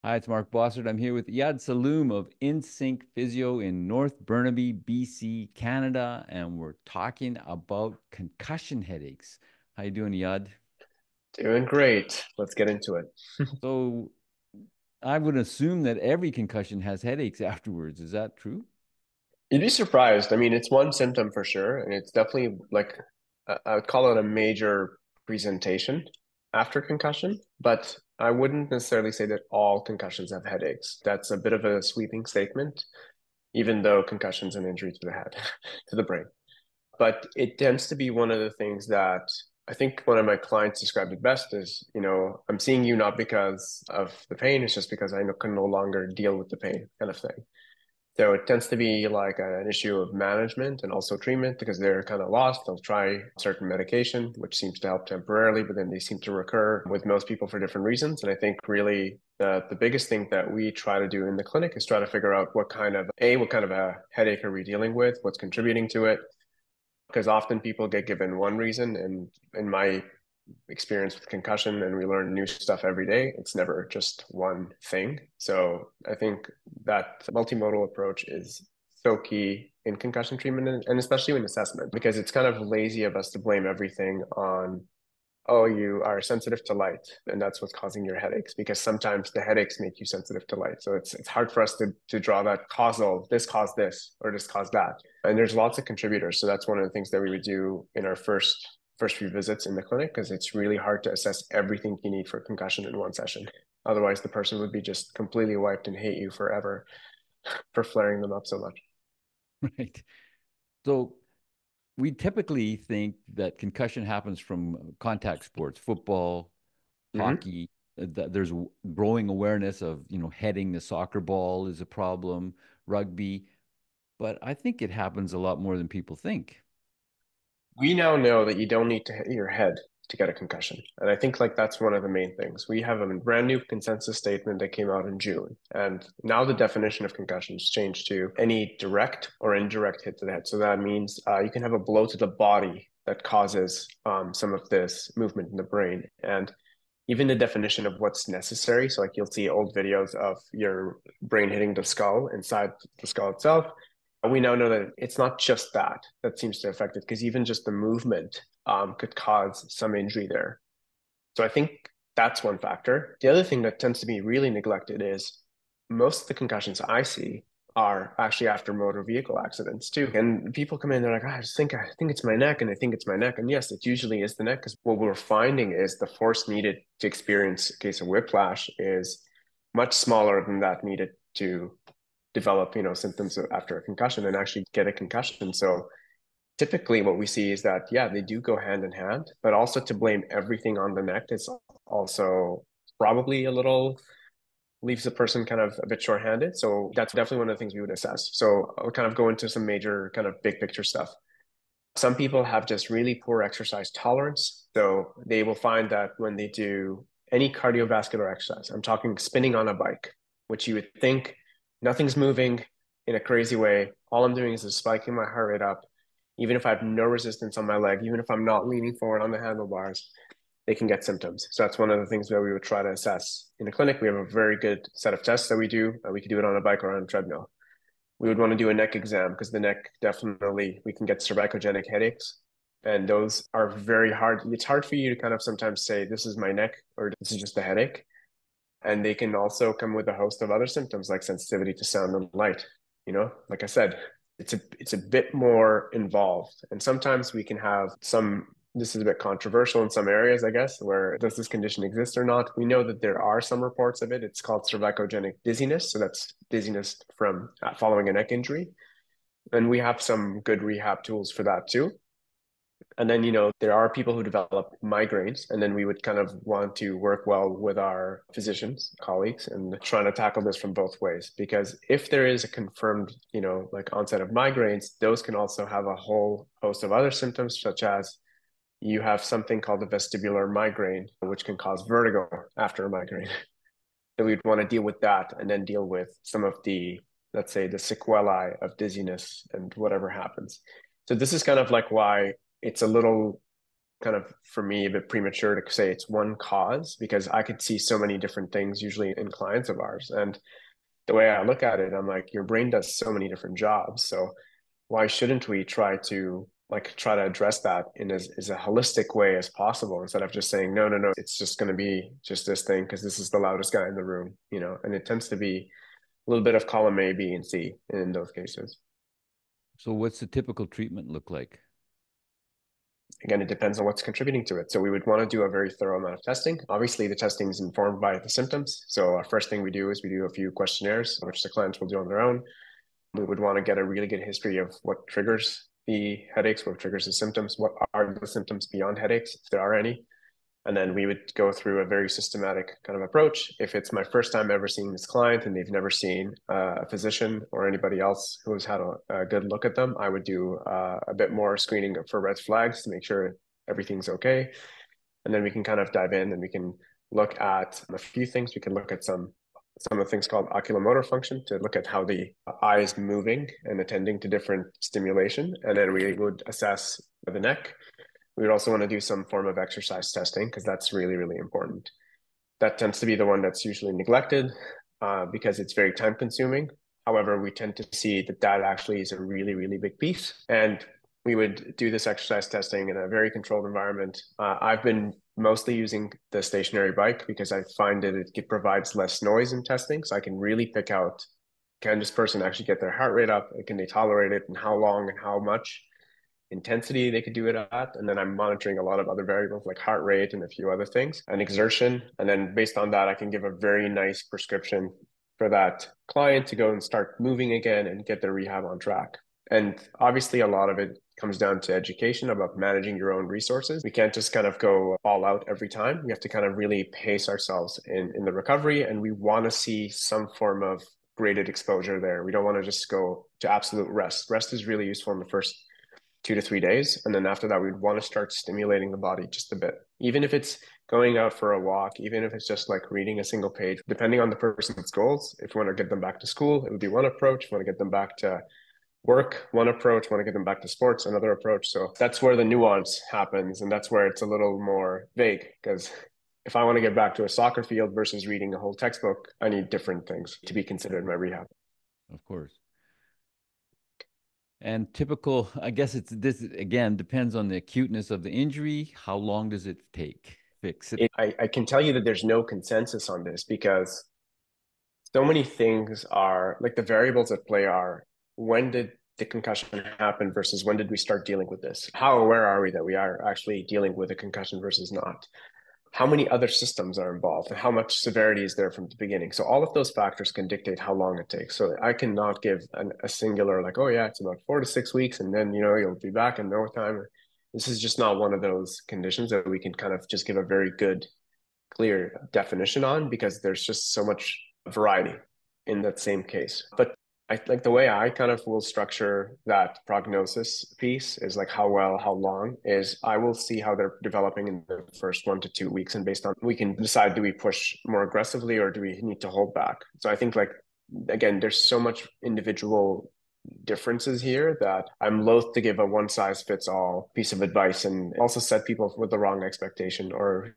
Hi, it's Mark Bossard. I'm here with Iyad Salloum of Insync Physio in North Burnaby, BC, Canada, and we're talking about concussion headaches. How you doing, Iyad? Doing great. Let's get into it. So I would assume that every concussion has headaches afterwards. Is that true? You'd be surprised. I mean, it's one symptom for sure, and it's definitely like I would call it a major presentation after concussion, but I wouldn't necessarily say that all concussions have headaches. That's a bit of a sweeping statement, even though concussion's an injury to the head, to the brain. But it tends to be one of the things that I think one of my clients described it best is, I'm seeing you not because of the pain, it's just because can no longer deal with the pain kind of thing. So it tends to be like an issue of management and also treatment because they're kind of lost. They'll try certain medication, which seems to help temporarily, but then they seem to recur with most people for different reasons. And I think really the biggest thing that we try to do in the clinic is try to figure out what kind of a headache are we dealing with, what's contributing to it, because often people get given one reason, and in my experience with concussion, and we learn new stuff every day, it's never just one thing. So I think that multimodal approach is so key in concussion treatment, and especially in assessment, because it's kind of lazy of us to blame everything on, oh, you are sensitive to light and that's what's causing your headaches, because sometimes the headaches make you sensitive to light. So it's hard for us to draw that causal, this caused this or this caused that. And there's lots of contributors. So that's one of the things that we would do in our first few visits in the clinic, because it's really hard to assess everything you need for concussion in one session. Otherwise, the person would be just completely wiped and hate you forever for flaring them up so much. Right. So we typically think that concussion happens from contact sports, football, Mm-hmm. hockey. That there's growing awareness of, heading the soccer ball is a problem, rugby, but I think it happens a lot more than people think. We now know that you don't need to hit your head to get a concussion. And I think like that's one of the main things. We have a brand new consensus statement that came out in June. And now the definition of concussion has changed to any direct or indirect hit to the head. So that means you can have a blow to the body that causes some of this movement in the brain. And even the definition of what's necessary. So like you'll see old videos of your brain hitting the skull inside the skull itself. We now know that it's not just that seems to affect it, because even just the movement could cause some injury there. So I think that's one factor. The other thing that tends to be really neglected is most of the concussions I see are actually after motor vehicle accidents too. And people come in, they're like, "Oh, I think it's my neck, and I think it's my neck." And yes, it usually is the neck, because what we're finding is the force needed to experience a case of whiplash is much smaller than that needed to develop, symptoms after a concussion and actually get a concussion. So typically what we see is that, yeah, they do go hand in hand, but also to blame everything on the neck is also probably a little leaves the person kind of a bit shorthanded. So that's definitely one of the things we would assess. So I'll kind of go into some major kind of big picture stuff. Some people have just really poor exercise tolerance. So they will find that when they do any cardiovascular exercise, I'm talking spinning on a bike, which you would think nothing's moving in a crazy way. All I'm doing is just spiking my heart rate up. Even if I have no resistance on my leg, even if I'm not leaning forward on the handlebars, they can get symptoms. So that's one of the things that we would try to assess in the clinic. We have a very good set of tests that we do. We could do it on a bike or on a treadmill. We would want to do a neck exam, because the neck definitely, we can get cervicogenic headaches. And those are very hard. It's hard for you to kind of sometimes say, this is my neck or this is just a headache. And they can also come with a host of other symptoms like sensitivity to sound and light. Like I said, it's a bit more involved. And sometimes we can have some, this is a bit controversial in some areas, I guess, where does this condition exist or not? We know that there are some reports of it. It's called cervicogenic dizziness. So that's dizziness from following a neck injury. And we have some good rehab tools for that too. And then, there are people who develop migraines, and then we would kind of want to work well with our physicians, colleagues, and trying to tackle this from both ways. Because if there is a confirmed, like onset of migraines, those can also have a whole host of other symptoms, such as you have something called a vestibular migraine, which can cause vertigo after a migraine. So we'd want to deal with that, and then deal with some of the, let's say, the sequelae of dizziness and whatever happens. So this is kind of like why it's a little kind of, for me, a bit premature to say it's one cause because I could see so many different things usually in clients of ours. And the way I look at it, I'm like, your brain does so many different jobs. So why shouldn't we try to address that in as a holistic way as possible instead of just saying, no, no, no, it's just going to be just this thing because this is the loudest guy in the room, you know, and it tends to be a little bit of column A, B, and C in those cases. So what's the typical treatment look like? Again, it depends on what's contributing to it. So we would want to do a very thorough amount of testing. Obviously, the testing is informed by the symptoms. So our first thing we do is we do a few questionnaires, which the clients will do on their own. We would want to get a really good history of what triggers the headaches, what triggers the symptoms, what are the symptoms beyond headaches, if there are any. And then we would go through a very systematic kind of approach. If it's my first time ever seeing this client and they've never seen a physician or anybody else who has had a good look at them, I would do a bit more screening for red flags to make sure everything's okay. And then we can kind of dive in and we can look at a few things. We can look at some of the things called oculomotor function to look at how the eye is moving and attending to different stimulation. And then we would assess the neck. We would also want to do some form of exercise testing because that's really, really important. That tends to be the one that's usually neglected because it's very time consuming. However, we tend to see that that actually is a really, really big piece. And we would do this exercise testing in a very controlled environment. I've been mostly using the stationary bike because I find that it provides less noise in testing. So I can really pick out, can this person actually get their heart rate up? Can they tolerate it? And how long and how much intensity they could do it at. And then I'm monitoring a lot of other variables like heart rate and a few other things and exertion. And then based on that, I can give a very nice prescription for that client to go and start moving again and get their rehab on track. And obviously, a lot of it comes down to education about managing your own resources. We can't just kind of go all out every time. We have to kind of really pace ourselves in the recovery. And we want to see some form of graded exposure there. We don't want to just go to absolute rest. Rest is really useful in the first 2 to 3 days. And then after that, we'd want to start stimulating the body just a bit. Even if it's going out for a walk, even if it's just like reading a single page, depending on the person's goals. If you want to get them back to school, it would be one approach. If you want to get them back to work, one approach. Want to get them back to sports, another approach. So that's where the nuance happens. And that's where it's a little more vague because if I want to get back to a soccer field versus reading a whole textbook, I need different things to be considered in my rehab. Of course. And typical, I guess it's this again depends on the acuteness of the injury. How long does it take? Fix it. I can tell you that there's no consensus on this because so many things are like the variables at play are when did the concussion happen versus when did we start dealing with this? How aware are we that we are actually dealing with a concussion versus not? How many other systems are involved and how much severity is there from the beginning? So all of those factors can dictate how long it takes. So I cannot give a singular like, oh yeah, it's about 4 to 6 weeks and then, you know, you'll be back in no time. This is just not one of those conditions that we can kind of just give a very good, clear definition on because there's just so much variety in that same case. But I like the way I kind of will structure that prognosis piece is like how well, how long is I will see how they're developing in the first 1 to 2 weeks. And based on we can decide, do we push more aggressively or do we need to hold back? So I think like, again, there's so much individual differences here that I'm loath to give a one size fits all piece of advice and also set people with the wrong expectation or,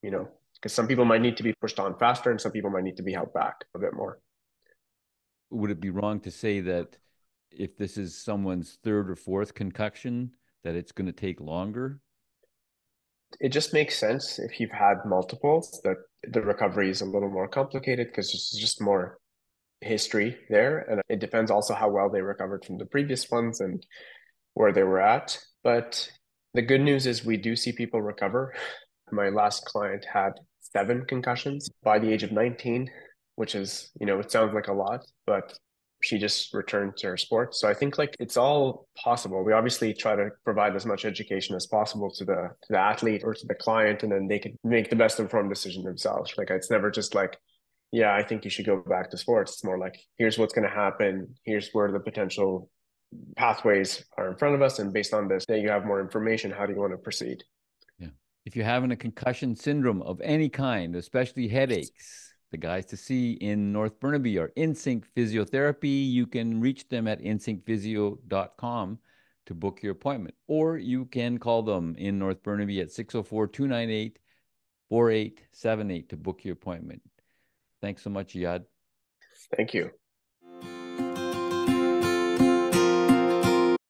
you know, because some people might need to be pushed on faster and some people might need to be held back a bit more. Would it be wrong to say that if this is someone's third or fourth concussion, that it's going to take longer? It just makes sense if you've had multiples that the recovery is a little more complicated because there's just more history there. And it depends also how well they recovered from the previous ones and where they were at. But the good news is we do see people recover. My last client had 7 concussions by the age of 19, which is, you know, it sounds like a lot, but she just returned to her sport. So I think like it's all possible. We obviously try to provide as much education as possible to the athlete or to the client, and then they can make the best informed decision themselves. Like it's never just like, yeah, I think you should go back to sports. It's more like, here's what's going to happen. Here's where the potential pathways are in front of us. And based on this, then you have more information. How do you want to proceed? Yeah. If you're having a concussion syndrome of any kind, especially headaches, the guys to see in North Burnaby are Insync Physiotherapy. You can reach them at insyncphysio.com to book your appointment. Or you can call them in North Burnaby at 604-298-4878 to book your appointment. Thanks so much, Iyad. Thank you.